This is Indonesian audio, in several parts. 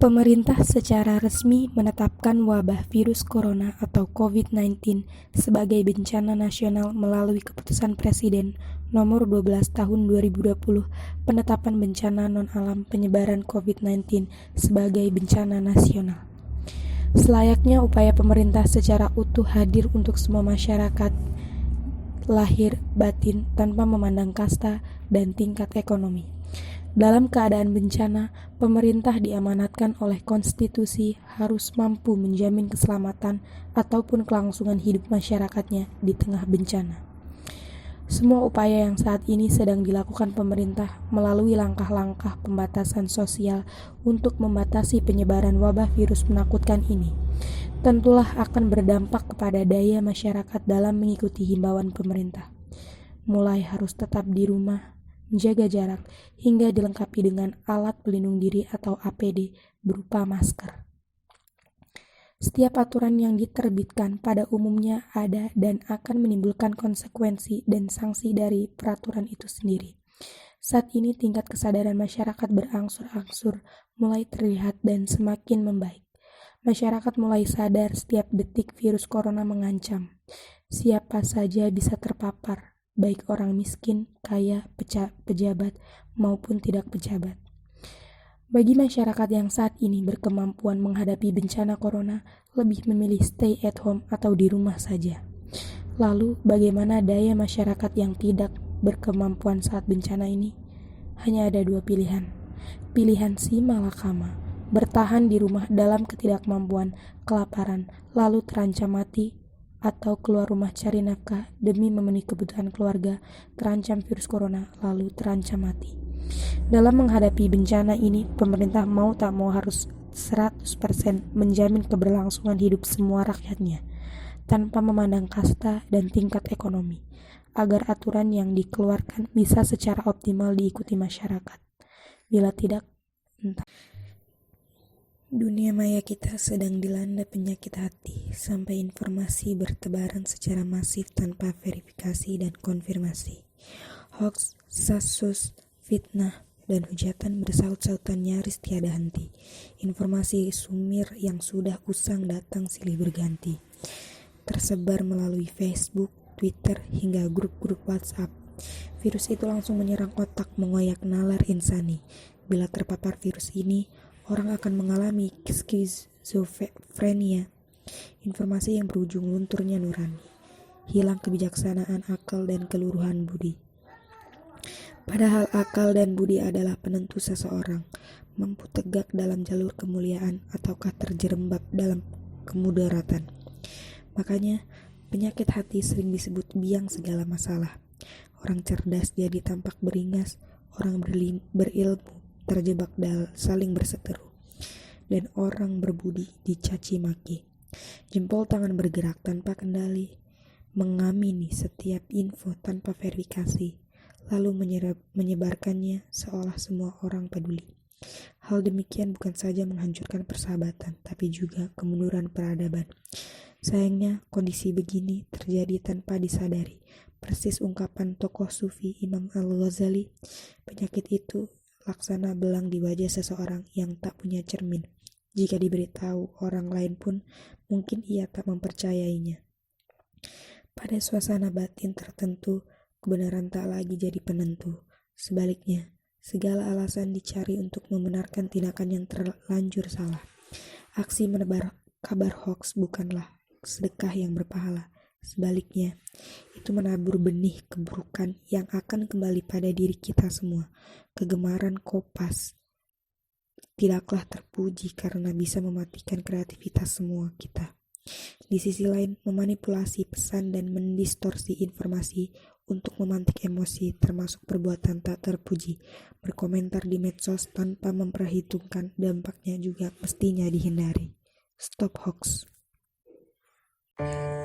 Pemerintah secara resmi menetapkan wabah virus corona atau COVID-19 sebagai bencana nasional melalui Keputusan Presiden Nomor 12 Tahun 2020 penetapan bencana non-alam penyebaran COVID-19 sebagai bencana nasional. Selayaknya upaya pemerintah secara utuh hadir untuk semua masyarakat, lahir batin tanpa memandang kasta dan tingkat ekonomi. Dalam keadaan bencana, pemerintah diamanatkan oleh konstitusi harus mampu menjamin keselamatan ataupun kelangsungan hidup masyarakatnya di tengah bencana. Semua upaya yang saat ini sedang dilakukan pemerintah melalui langkah-langkah pembatasan sosial untuk membatasi penyebaran wabah virus menakutkan ini, tentulah akan berdampak kepada daya masyarakat dalam mengikuti himbauan pemerintah. Mulai harus tetap di rumah, menjaga jarak, hingga dilengkapi dengan alat pelindung diri atau APD berupa masker. Setiap aturan yang diterbitkan pada umumnya ada dan akan menimbulkan konsekuensi dan sanksi dari peraturan itu sendiri. Saat ini tingkat kesadaran masyarakat berangsur-angsur mulai terlihat dan semakin membaik. Masyarakat mulai sadar setiap detik virus corona mengancam. Siapa saja bisa terpapar, baik orang miskin, kaya, pejabat, maupun tidak pejabat. Bagi masyarakat yang saat ini berkemampuan menghadapi bencana corona, lebih memilih stay at home atau di rumah saja. Lalu, bagaimana daya masyarakat yang tidak berkemampuan saat bencana ini? Hanya ada dua pilihan. Pilihan si malakama, bertahan di rumah dalam ketidakmampuan, kelaparan, lalu terancam mati, atau keluar rumah cari nafkah demi memenuhi kebutuhan keluarga, terancam virus corona, lalu terancam mati. Dalam menghadapi bencana ini, pemerintah mau tak mau harus 100% menjamin keberlangsungan hidup semua rakyatnya, tanpa memandang kasta dan tingkat ekonomi, agar aturan yang dikeluarkan bisa secara optimal diikuti masyarakat. Bila tidak, entah. Dunia maya kita sedang dilanda penyakit hati, sampai informasi bertebaran secara masif tanpa verifikasi dan konfirmasi. Hoax, kasus, fitnah, dan hujatan bersaut-sautan nyaris tiada henti. Informasi sumir yang sudah usang datang silih berganti, tersebar melalui Facebook, Twitter, hingga grup-grup WhatsApp. Virus itu langsung menyerang otak, mengoyak nalar insani. Bila terpapar virus ini, orang akan mengalami skizofrenia, informasi yang berujung lunturnya nurani, hilang kebijaksanaan akal dan keluruhan budi. Padahal akal dan budi adalah penentu seseorang mampu tegak dalam jalur kemuliaan ataukah terjerembab dalam kemudaratan. Makanya penyakit hati sering disebut biang segala masalah. Orang cerdas jadi tampak beringas, orang berilmu terjebak saling berseteru, dan orang berbudi dicaci maki. Jempol tangan bergerak tanpa kendali, mengamini setiap info tanpa verifikasi, lalu menyebarkannya seolah semua orang peduli. Hal demikian bukan saja menghancurkan persahabatan, tapi juga kemunduran peradaban. Sayangnya, kondisi begini terjadi tanpa disadari. Persis ungkapan tokoh sufi Imam Al-Ghazali, penyakit itu laksana belang di wajah seseorang yang tak punya cermin. Jika diberitahu orang lain pun, mungkin ia tak mempercayainya. Pada suasana batin tertentu, kebenaran tak lagi jadi penentu. Sebaliknya, segala alasan dicari untuk membenarkan tindakan yang terlanjur salah. Aksi menebar kabar hoax bukanlah sedekah yang berpahala. Sebaliknya, itu menabur benih keburukan yang akan kembali pada diri kita semua. Kegemaran kopas tidaklah terpuji karena bisa mematikan kreativitas semua kita. Di sisi lain, memanipulasi pesan dan mendistorsi informasi untuk memantik emosi termasuk perbuatan tak terpuji. Berkomentar di medsos tanpa memperhitungkan dampaknya juga mestinya dihindari. Stop hoax.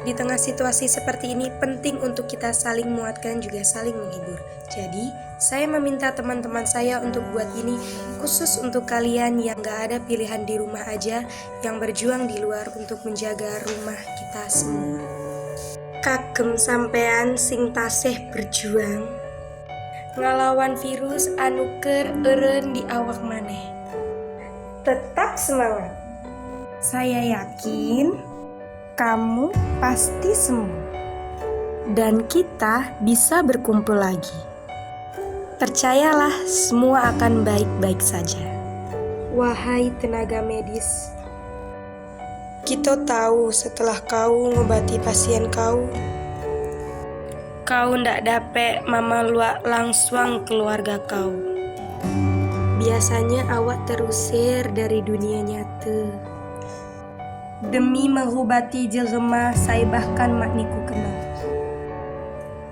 Di tengah situasi seperti ini, penting untuk kita saling menguatkan juga saling menghibur. Jadi, saya meminta teman-teman saya untuk buat ini khusus untuk kalian yang gak ada pilihan di rumah aja, yang berjuang di luar untuk menjaga rumah kita semua. Kagem sampean sing tasih berjuang ngelawan virus anu keur eureun di awak maneh. Tetap semangat. Saya yakin kamu pasti sembuh. Dan kita bisa berkumpul lagi. Percayalah, semua akan baik-baik saja. Wahai tenaga medis, kita tahu setelah kau ngobati pasien kau ndak dapet mamaluak langsung keluarga kau. Biasanya awak terusir dari dunia nyata. Demi mengobati jelema, saya bahkan makniku kenal.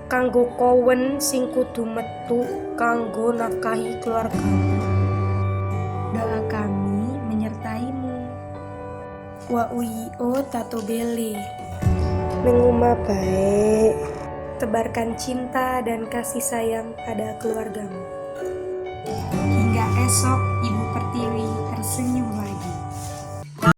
Kanggo kowen sing kudu metu kanggo nafkahi keluargamu. Doa kami menyertaimu. Wa uyo tato bele. Menguma baik. Tebarkan cinta dan kasih sayang pada keluargamu. Hingga esok